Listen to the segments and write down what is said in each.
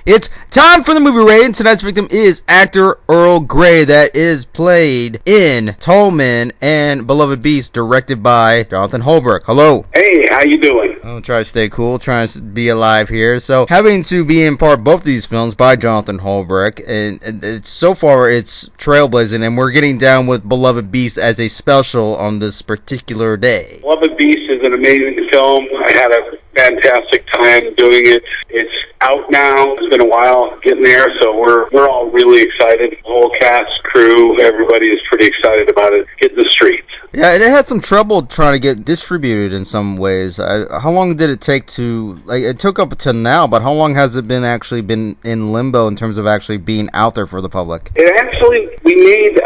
It's time for the movie rating. Tonight's victim is actor Earl Grey, that is played in Tall Men and Beloved Beast, directed by Jonathan Holbrook. Hello. Hey, how you doing? I'm trying to stay cool, trying to be alive here. So, having to be in part both these films by Jonathan Holbrook, and it's so far it's trailblazing, and we're getting down with Beloved Beast as a special on this particular day. Beloved Beast is an amazing film. I had a fantastic time doing it. It's out now. It's been a while getting there, so we're all really excited. The whole cast, crew, everybody is pretty excited about it. Hitting the streets. Yeah, and it had some trouble trying to get distributed in some ways. How long did it take to, like, it took up to now, but how long has it been actually been in limbo in terms of actually being out there for the public? It actually, we made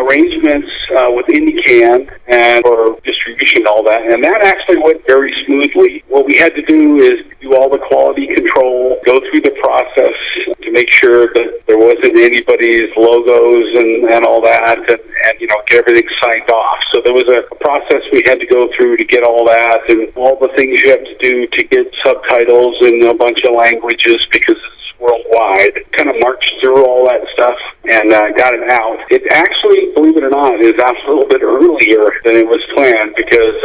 arrangements with IndieCan and for distribution and all that, and that actually went very smoothly. What we had to do is do all the quality control, go through the process to make sure that there wasn't anybody's logos and all that, and get everything signed off. So there was a process we had to go through to get all that, and all the things you have to do to get subtitles in a bunch of languages because it's worldwide. Kind of marched through all that stuff and got it out. It actually, believe it or not, is out a little bit earlier than it was planned because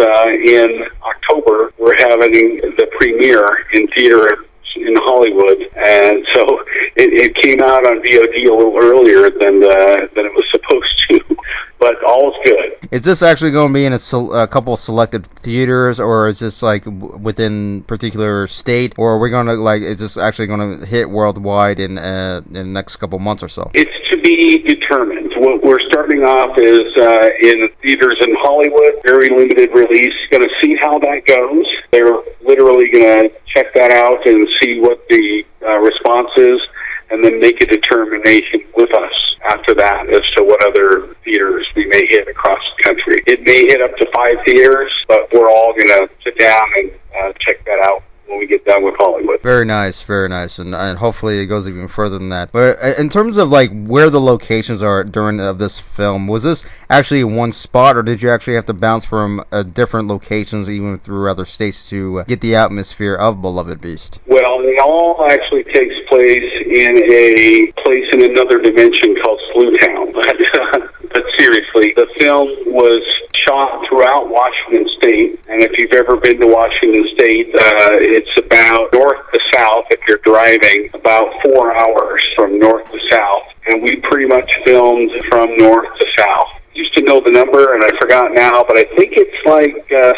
in October we're having the premiere in theater in Hollywood, and so it came out on VOD a little earlier than it was supposed to. But all's good. Is this actually going to be in a couple of selected theaters, or is this like within particular state, or are we going to is this actually going to hit worldwide in the next couple months or so? It's to be determined. What we're starting off is in theaters in Hollywood, very limited release. Going to see how that goes. They're literally going to check that out and see what the response is, and then make a determination with us after that as to what other theaters we may hit across the country. It may hit up to 5 theaters, but we're all going to sit down and check that out when we get done with Hollywood. Very nice, and hopefully it goes even further than that. But in terms of like where the locations are during this film, was this actually one spot, or did you actually have to bounce from different locations, even through other states, to get the atmosphere of Beloved Beast? Well, it all actually takes place in a place in another dimension called Slewtown. But seriously, the film was shot throughout Washington State, and if you've ever been to Washington State, it's about north to south. If you're driving, about 4 hours from north to south, and we pretty much filmed from north to south. Used to know the number, and I forgot now, but I think it's like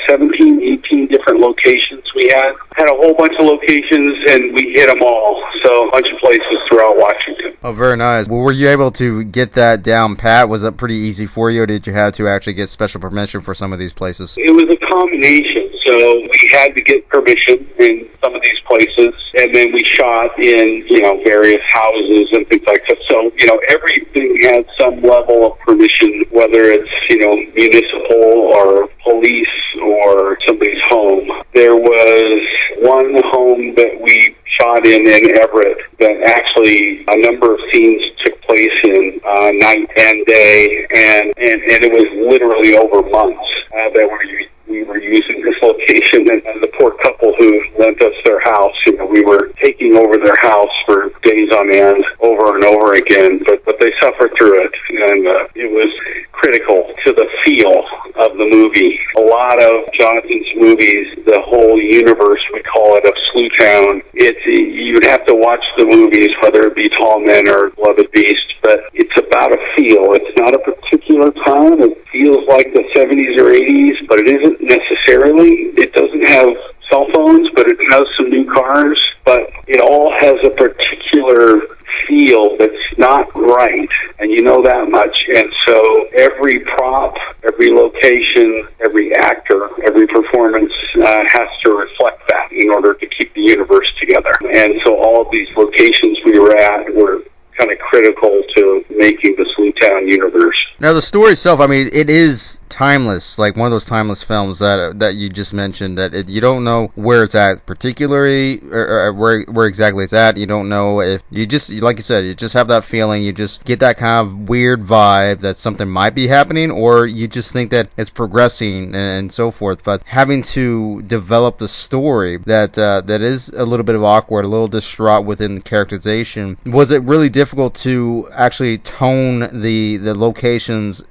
17, 18 different locations we had. Had a whole bunch of locations, and we hit them all. So a bunch of places throughout Washington. Oh, very nice. Well, were you able to get that down pat? Was it pretty easy for you, or did you have to actually get special permission for some of these places? It was a combination. So we had to get permission in some of these places, and then we shot in, various houses and things like that. So, everything had some level of permission, whether it's, municipal or police or somebody's home. There was one home that we shot in Everett that actually a number of scenes took place in night and day, and it was literally over months that we were using this location, and the poor couple who lent us their house, we were taking over their house for days on end, over and over again, but they suffered through it, and it was critical to the feel of the movie. A lot of Jonathan's movies, the whole universe, we call it, of Slewtown, you'd have to watch the movies, whether it be Tall Men or Beloved Beast, but it's about a feel. It's not a particular time. It feels like the 70s or 80s, but it isn't necessarily. It doesn't have cell phones, but it has some new cars, but it all has a particular feel that's not right, and you know that much. And so every prop, every location, every actor, every performance has to reflect that in order to keep the universe together. And so all of these locations we were at were kind of critical to making the Slewtown universe. Now, the story itself, it is timeless, like one of those timeless films that you just mentioned, that you don't know where it's at particularly, or where exactly it's at. You don't know if you just, like you said, you just have that feeling, you just get that kind of weird vibe that something might be happening, or you just think that it's progressing and so forth. But having to develop the story that is a little bit of awkward, a little distraught within the characterization, was it really difficult to actually tone the locations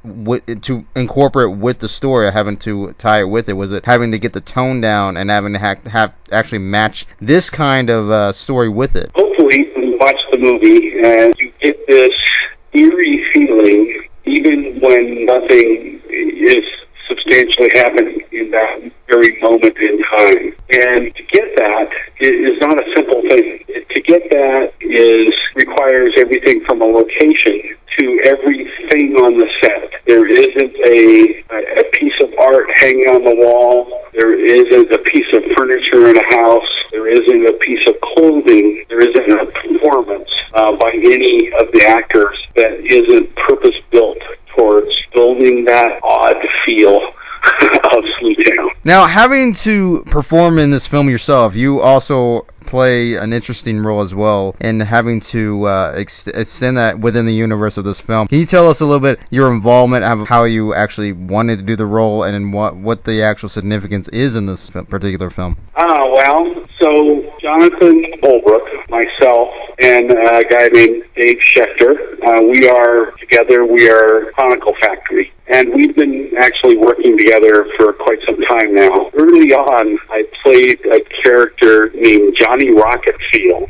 to incorporate with the story, having to tie it with it? Was it having to get the tone down and having to have actually match this kind of story with it? Hopefully, when you watch the movie and you get this eerie feeling, even when nothing is substantially happening in that very moment in time. And to get that is not a simple thing. To get that requires everything from a location to everything on the set. There isn't a piece of art hanging on the wall. There isn't a piece of furniture in a house. There isn't a piece of clothing. There isn't a performance by any of the actors that isn't purpose-built towards building that odd feel of Slewtown. Now, having to perform in this film yourself, you also play an interesting role as well in having to extend that within the universe of this film. Can you tell us a little bit your involvement, of how you actually wanted to do the role, and what the actual significance is in this particular film? So Jonathan Holbrook, myself, and a guy named Dave Schechter, we are together. We are Chronicle Factory. And we've been actually working together for quite some time now. Early on, I played a character named Johnny Rocketfield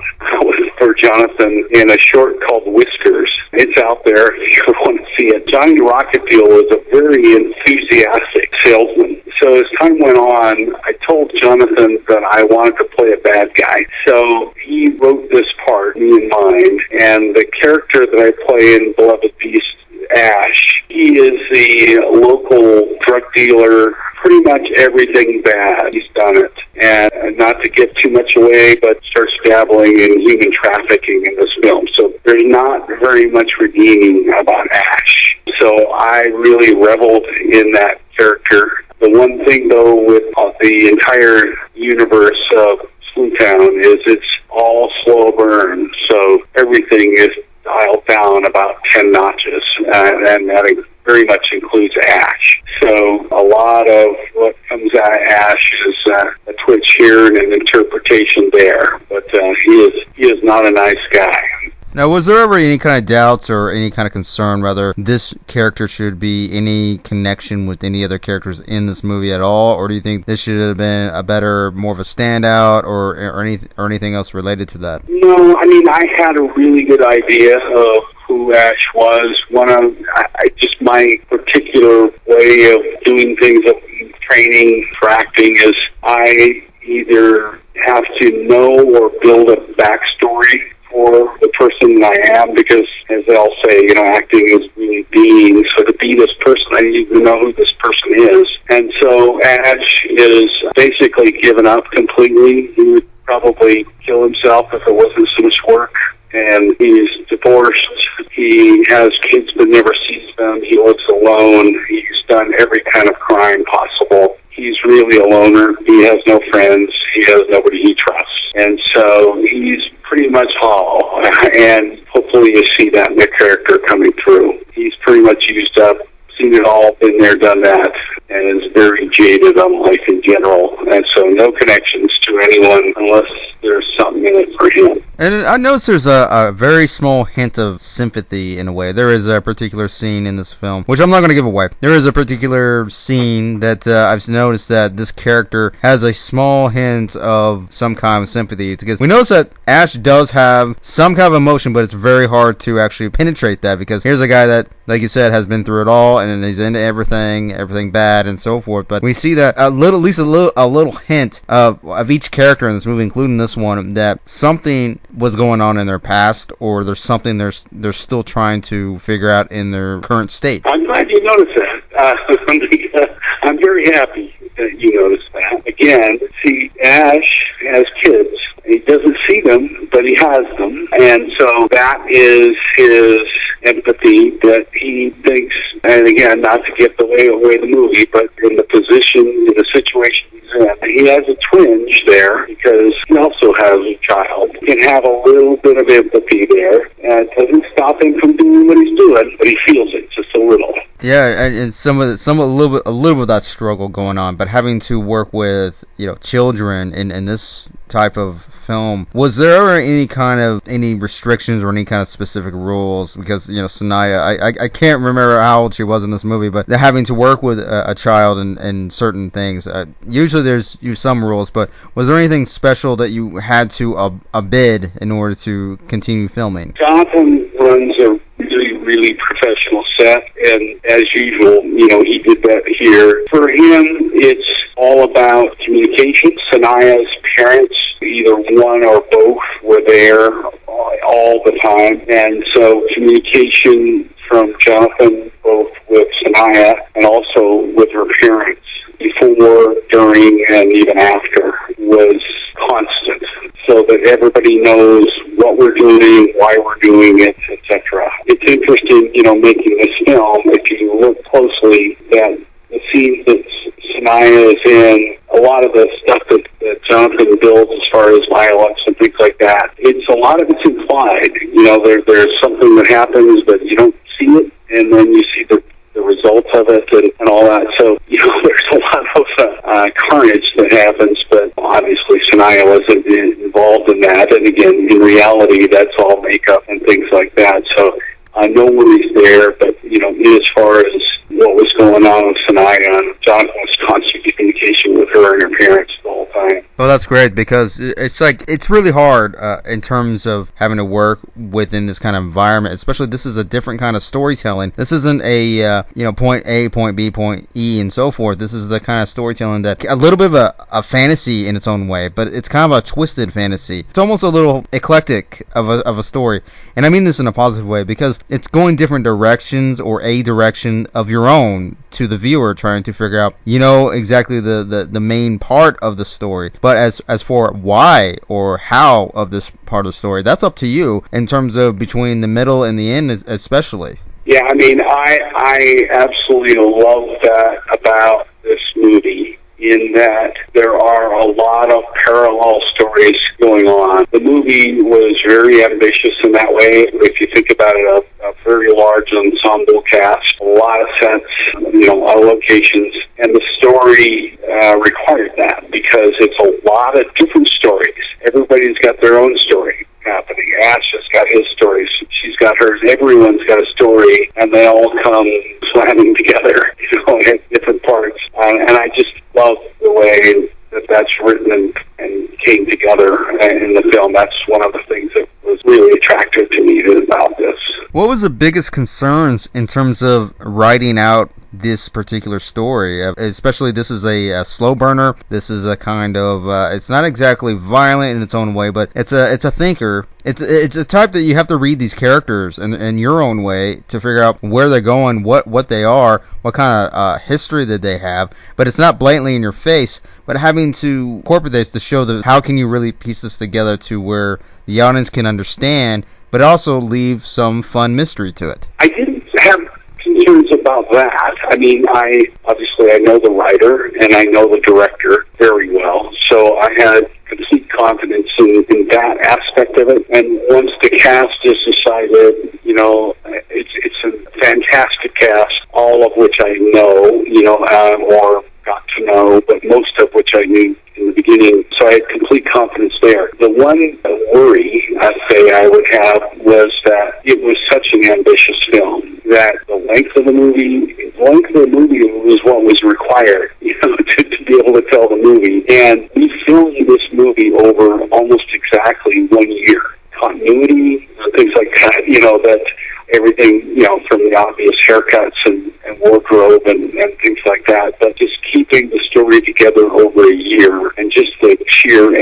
for Jonathan in a short called Whiskers. It's out there if you want to see it. Johnny Rocketfield was a very enthusiastic salesman. So as time went on, I told Jonathan that I wanted to play a bad guy. So he wrote this part, me in mind, and the character that I play in Beloved Beast, Ash, he is the local drug dealer, pretty much everything bad. He's done it. And not to give too much away, but starts dabbling in human trafficking in this film. So there's not very much redeeming about Ash. So I really reveled in that character. The one thing, though, with the entire universe of Slewtown is it's all slow burn. So everything is dialed down about 10 notches, and that very much includes Ash. So a lot of what comes out of Ash is a twitch here and an interpretation there, but he is not a nice guy. Now, was there ever any kind of doubts or any kind of concern whether this character should be any connection with any other characters in this movie at all, or do you think this should have been more of a standout, or anything else related to that? No, I mean, I had a really good idea of who Ash was. Just my particular way of doing things, of training for acting, is I either have to know or build a backstory for the person I am, because, as they'll say, acting is really being. So to be this person, I need to know who this person is. And so Ash is basically given up completely. He would probably kill himself if it wasn't so much work. And he's divorced. He has kids but never sees them. He lives alone. He's done every kind of crime possible. He's really a loner. He has no friends. He has nobody he trusts. And so he's pretty much hollow. And hopefully you see that in the character coming through. He's pretty much used up, seen it all, been there, done that, and is very jaded on life in general. And so no connections to anyone unless there's something in it for him. And I noticed there's a very small hint of sympathy in a way. There is a particular scene in this film, which I'm not going to give away. There is a particular scene that I've noticed that this character has a small hint of some kind of sympathy. Because we notice that Ash does have some kind of emotion, but it's very hard to actually penetrate that, because here's a guy that, like you said, has been through it all, and he's into everything bad and so forth. But we see that at least a little hint of each character in this movie, including this one, that something was going on in their past, or there's something they're still trying to figure out in their current state. I'm glad you noticed that. I'm very happy that you noticed that. Again, see, Ash has kids. He doesn't see them, but he has them. And so that is his empathy that he thinks, and again, not to give away the movie, but in the position, in the situation he's in, he has a twinge there because he also has a child. He can have a little bit of empathy there, and it doesn't stop him from doing what he's doing, but he feels it just a little. Yeah, and a little bit of that struggle going on, but having to work with children in this type of film, was there ever any restrictions or any kind of specific rules? Because Sanaya, I can't remember how old she was in this movie, but having to work with a child and certain things, usually there's some rules, but was there anything special that you had to bid in order to continue filming? Jonathan runs a really professional set, and as usual, he did that here. For him, it's all about communication. Sanaya's parents, either one or both, were there all the time, and so communication from Jonathan, both with Sanaya and also with her parents, before, during, and even after, was constant, so that everybody knows what we're doing, why we're doing it, etc. It's interesting, making this film, if you look closely, that the scenes that Sanaya is in, a lot of the stuff that Jonathan builds as far as violence and things like that, a lot of it's implied. There's something that happens, but you don't see it, and then you see the results of it and all that. So, there's a lot of carnage that happens, but obviously Sanaya wasn't involved in that. And again, in reality, that's all makeup and things like that. So, no worries there, but, as far as what was going on with Sanaya, Jonathan was constant communication with her and her parents the whole time. Well, that's great, because it's really hard in terms of having to work within this kind of environment, especially this is a different kind of storytelling. This isn't a, point A, point B, point E, and so forth. This is the kind of storytelling that a little bit of a fantasy in its own way, but it's kind of a twisted fantasy. It's almost a little eclectic of a story, and I mean this in a positive way, because it's going different directions or a direction of your own to the viewer, trying to figure out, exactly the main part of the story. But as for why or how of this part of the story, that's up to you in terms of between the middle and the end, especially. Yeah, I absolutely love that about this movie, in that there are a lot of parallel stories going on. The movie was very ambitious in that way. If you think about it, a very large ensemble cast, a lot of sets, a lot of locations, and the story required that, because it's a lot of different stories. Everybody's got their own story happening. Ash has got his stories. She's got hers. Everyone's got a story, and they all come slamming together, in different parts. And I just love the way that's written and came together in the film. That's one of the things that was really attractive to me about this. What was the biggest concerns in terms of writing out this particular story? Especially, this is a slow burner. This is a kind of it's not exactly violent in its own way, but it's a thinker. It's a type that you have to read these characters in your own way to figure out where they're going, what they are, what kind of history that they have. But it's not blatantly in your face, but having to incorporate this to show that how can you really piece this together to where the audience can understand, but also leave some fun mystery to it. I didn't have concerns about that. I know the writer and I know the director very well, so I had complete confidence in that aspect of it. And once the cast is decided, it's a fantastic cast, all of which I know, or got to know, but most of which I knew in the beginning, so I had complete confidence there. The one worry I'd say I would have was that it was such an ambitious film that the length of the movie was what was required, to be able to tell the movie. And we filmed this movie over almost exactly 1 year. Continuity, things like that, that everything, from the obvious haircuts and wardrobe and things like that, but just keeping the story together over a year, and just the sheer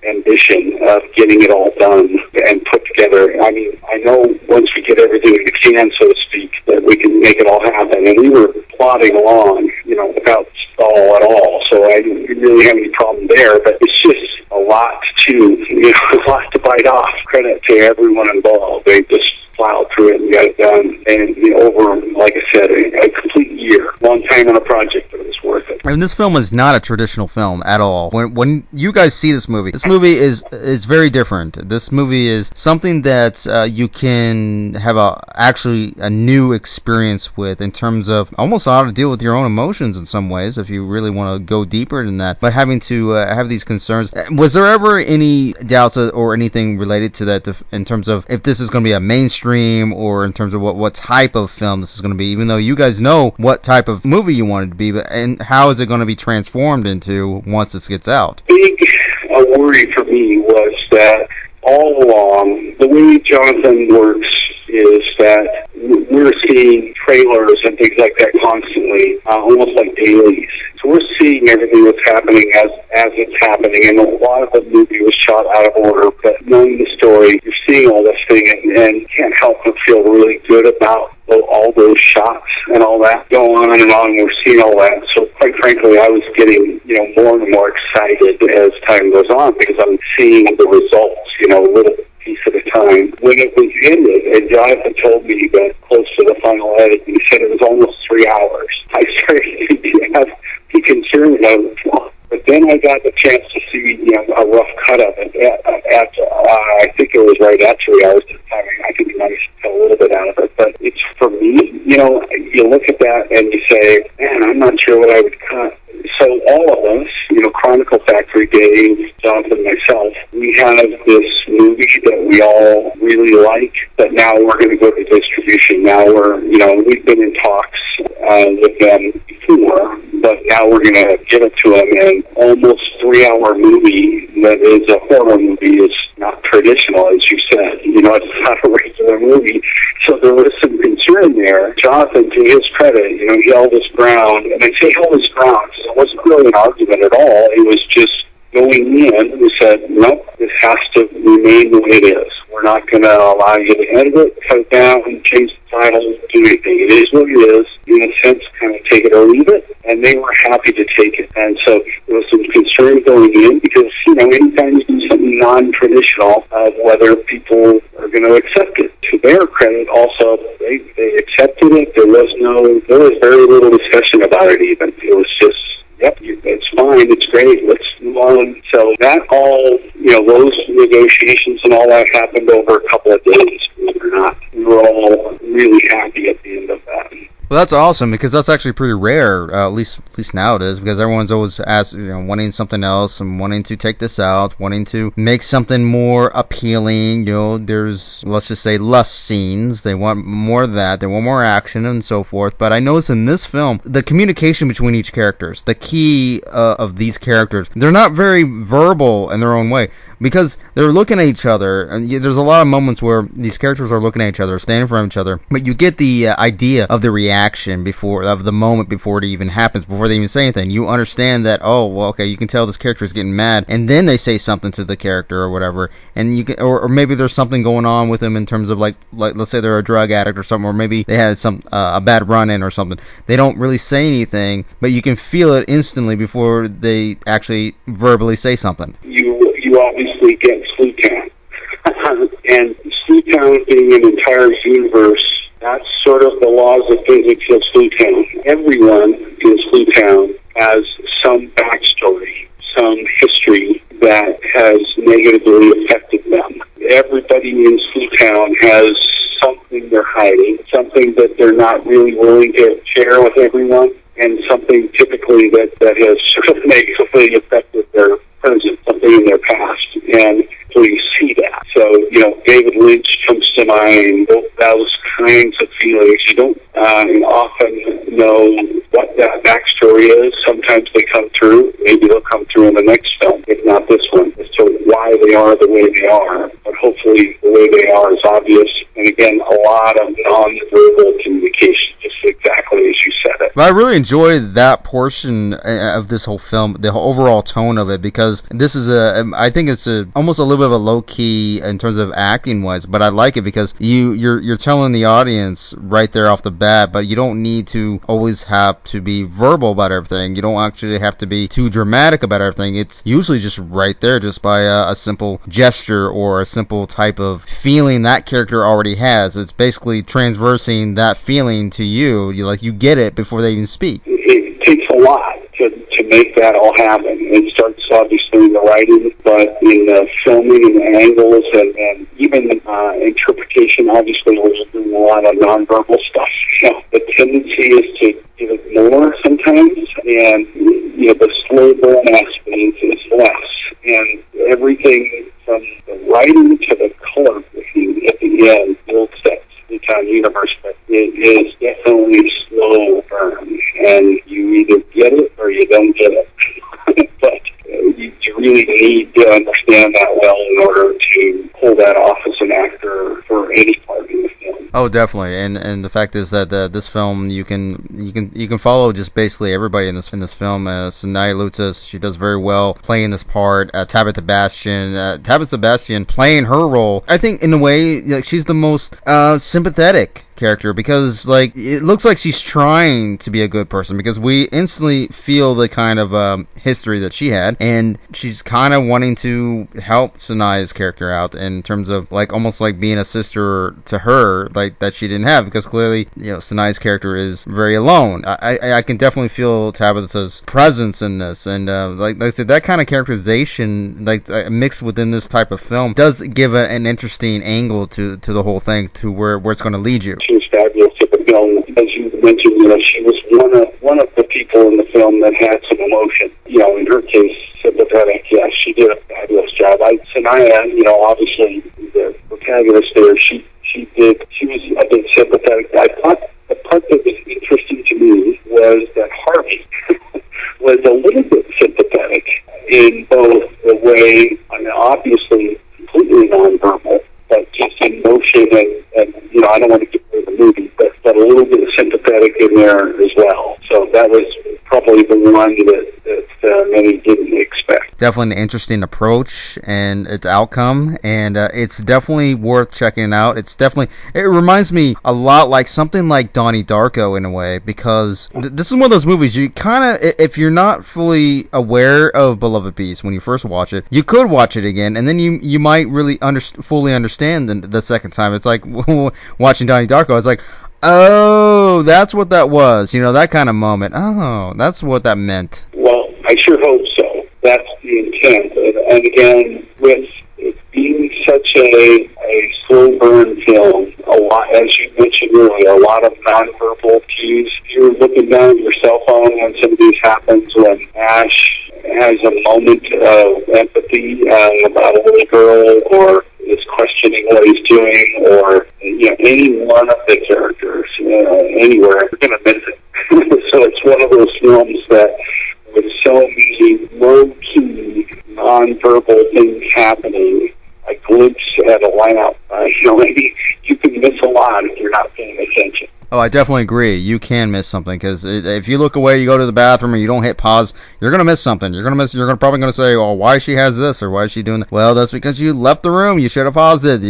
ambition of getting it all done and put together. I know once we get everything in the can, so to speak, that we can make it all happen. And we were plodding along, without stall at all, so I didn't really have any problem there, but it's just a lot to chew, a lot to bite off. Credit to everyone involved. They just plowed through it and got it done. And over, like I said, a complete year. Long time on a project, but it was worth it. And this film is not a traditional film at all. When you guys see this movie is very different. This movie is something that you can have actually a new experience with, in terms of almost how to deal with your own emotions in some ways, if you really want to go deeper than that. But having to have these concerns, was there ever any doubts or anything related to that, in terms of if this is going to be a mainstream, or in terms of what type of film this is going to be, even though you guys know what type of movie you want it to be, and how is it going to be transformed into once this gets out? Big worry for me was that all along, the way Jonathan works is that we're seeing trailers and things like that constantly, almost like dailies. So we're seeing everything that's happening as it's happening, and a lot of the movie was shot out of order, but knowing the story, you're seeing all this thing, and can't help but feel really good about all those shots and all that go on and on. We're seeing all that. So quite frankly, I was getting, more and more excited as time goes on, because I'm seeing the results, little piece at a time. When it was ended, and Jonathan told me that close to the final edit, he said it was almost 3 hours. I started to be concerned about it. But then I got the chance to see, a rough cut of it at I think it was right at 3 hours at the time. I think I managed to cut a little bit out of it. But it's, for me, you look at that and you say, man, I'm not sure what I would cut. So all of us, Chronicle Factory, Dave, Jonathan, myself, we have this movie that we all really like, but now we're going to go to distribution. Now we've been in talks with them before, but now we're going to give it to them. And almost 3-hour movie that is a horror movie is not traditional, as you said. It's not a regular movie. So there was some concern there. Jonathan, to his credit, he held his ground. And I say held his ground because it wasn't really an argument at all. It was just going in, we said, nope, this has to remain the way it is. We're not going to allow you to edit it, cut it down, change the title, do anything. It is what it is. In a sense, kind of take it or leave it. And they were happy to take it. And so there was some concern going in, because, anytime you do something non-traditional, whether people are going to accept it. To their credit, also, they accepted it. There was very little discussion about it even. It was just, yep, it's fine, it's great, let's move on. So that all, those negotiations and all that happened over a couple of days, believe it or not. We were all really happy at the end of that. Well, that's awesome, because that's actually pretty rare, at least now it is, because everyone's always asked, wanting something else and wanting to take this out, wanting to make something more appealing. There's, let's just say, less scenes. They want more of that. They want more action and so forth. But I notice in this film, the communication between each characters, the key of these characters, they're not very verbal in their own way, because they're looking at each other, and there's a lot of moments where these characters are looking at each other, standing in front of each other, but you get the idea of the reaction of the moment before it even happens, before they even say anything. You understand that, oh, well, okay, you can tell this character is getting mad, and then they say something to the character or whatever, and you can, or maybe there's something going on with them in terms of like let's say they're a drug addict or something, or maybe they had some a bad run-in or something. They don't really say anything, but you can feel it instantly before they actually verbally say something. You obviously get Sleutown. And Sleutown being an entire universe, that's sort of the laws of physics of Sleutown. Everyone in Sleutown has some backstory, some history that has negatively affected them. Everybody in Sleutown has something they're hiding, something that they're not really willing to share with everyone, and something typically that has sort of negatively affected their present, something in their past. And so you see that. So, David Lynch comes to mind, those kinds of feelings. You don't often know what that backstory is. Sometimes they come through. Maybe they'll come through in the next film, if not this one, as to why they are the way they are. But hopefully the way they are is obvious. And again, a lot of non-verbal communication, just exactly as you said it. But I really enjoyed that portion of this whole film, the whole overall tone of it, because this is I think it's almost a little bit of a low key in terms of acting wise, but I like it because you're telling the audience right there off the bat, but you don't need to always have to be verbal about everything. You don't actually have to be too dramatic about everything. It's usually just right there, just by a simple gesture or a simple type of feeling that character already has. It's basically transversing that feeling to you. You get it before they even speak. It takes a lot to make that all happen. It starts obviously in the writing, but in the filming and the angles and even interpretation, obviously we're doing a lot of nonverbal stuff. The tendency is to give it more sometimes, and the slow burn aspect is less. And everything from the writing to the color grading at the end builds that Newtown universe, but it is definitely slow burn, and you either get it or you don't get it. But you really need to understand that well in order to pull that off as an actor for any part in the film. Oh, definitely, and the fact is that this film you can follow just basically everybody in this film. Sanaya Lutzis, she does very well playing this part. Tabitha Bastian playing her role. I think in a way she's the most sympathetic character, because it looks like she's trying to be a good person, because we instantly feel the kind of history that she had, and she's kind of wanting to help Sanaya's character out in terms of almost like being a sister to her, that she didn't have, because clearly Sanaya's character is very alone. I can definitely feel Tabitha's presence in this, and like I said, that kind of characterization mixed within this type of film does give an interesting angle to the whole thing, to where it's going to lead you. She was fabulous at the film. As you mentioned, she was one of the people in the film that had some emotion. In her case, sympathetic. Yeah, she did a fabulous job. Sanaya, obviously the protagonist there, she was a bit sympathetic. I thought the part that was interesting to me was that Harvey was a little bit sympathetic in both the way, obviously completely nonverbal, but just emotion and I don't want to give away the movie, but a little bit sympathetic in there as well. So that was probably the one that many didn't expect. Definitely an interesting approach and its outcome, and it's definitely worth checking out. It reminds me a lot like something like Donnie Darko in a way, because this is one of those movies you kind of, if you're not fully aware of Beloved Beast when you first watch it, you could watch it again, and then you might really fully understand the second time. It's like watching Donnie Darko. It's like, oh, that's what that was. That kind of moment. Oh, that's what that meant. Well, I sure hope so. That's the intent. And again, with it being such a slow burn film, a lot, as you mentioned earlier, a lot of nonverbal cues. You're looking down at your cell phone when some of these happens, when Ash has a moment of empathy about a little girl, or is questioning what he's doing, or any one of the characters anywhere, you're going to miss it. So it's one of those films that, with so many low-key, non-verbal things happening, a glimpse at a lineup, maybe you can miss a lot if you're not paying attention. Oh, I definitely agree. You can miss something, because if you look away, you go to the bathroom, and you don't hit pause, you're gonna miss something. You're probably gonna say, "Oh, why she has this, or why is she doing that?" Well, that's because you left the room. You should have paused it.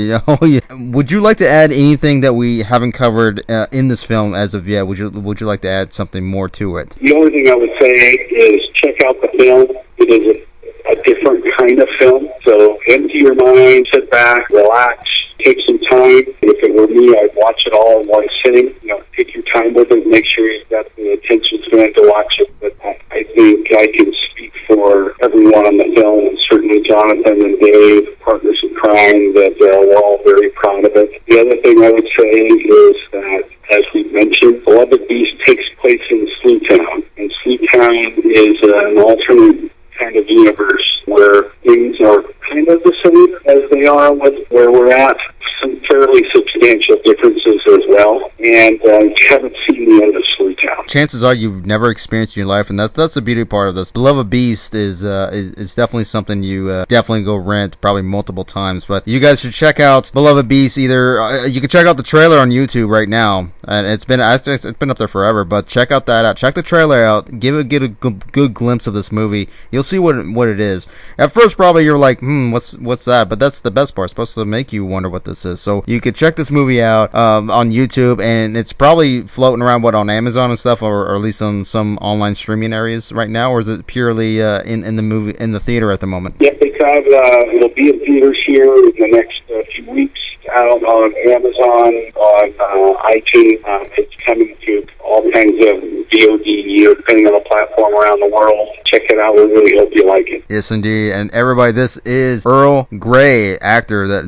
Would you like to add anything that we haven't covered in this film as of yet? Would you like to add something more to it? The only thing I would say is check out the film. It is a different kind of film. So empty your mind, sit back, relax. Take some time. If it were me, I'd watch it all in one sitting. Take your time with it. Make sure you've got the attention span to watch it. But I think I can speak for everyone on the film, and certainly Jonathan and Dave, partners in crime, that we're all very proud of it. The other thing I would say is that, as we mentioned, Beloved Beast takes place in Slewtown, and Slewtown is an alternate kind of universe where things are kind of the same as they are with where we're at. Some fairly substantial differences as well. and you haven't seen the end of Slewtown. Chances are you've never experienced in your life, and that's the beauty part of this. Beloved Beast is definitely something you definitely go rent probably multiple times. But you guys should check out Beloved Beast. Either you can check out the trailer on YouTube right now, and it's been up there forever. But check out that out. Check the trailer out. Get a good glimpse of this movie. You'll see what it is. At first, probably you're like, what's that? But that's the best part. It's supposed to make you wonder what this is. So you could check this movie out on YouTube, and it's probably floating around on Amazon and stuff, or at least on some online streaming areas right now, or is it purely in the theater at the moment? Yep, it'll be in theaters here in the next few weeks. Out on Amazon, on iTunes. It's coming to all kinds of VOD, depending on the platform around the world. Check it out. We really hope you like it. Yes, indeed. And everybody, this is Earl Grey, actor that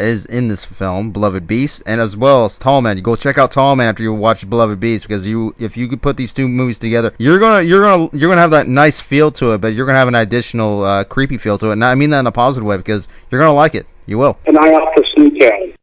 is in this film, Beloved Beast, and as well as Tallman. You go check out Tallman after you watch Beloved Beast, because if you could put these two movies together, you're gonna have that nice feel to it, but you're gonna have an additional creepy feel to it. And I mean that in a positive way, because you're gonna like it. You will. An eye out for Slewtown.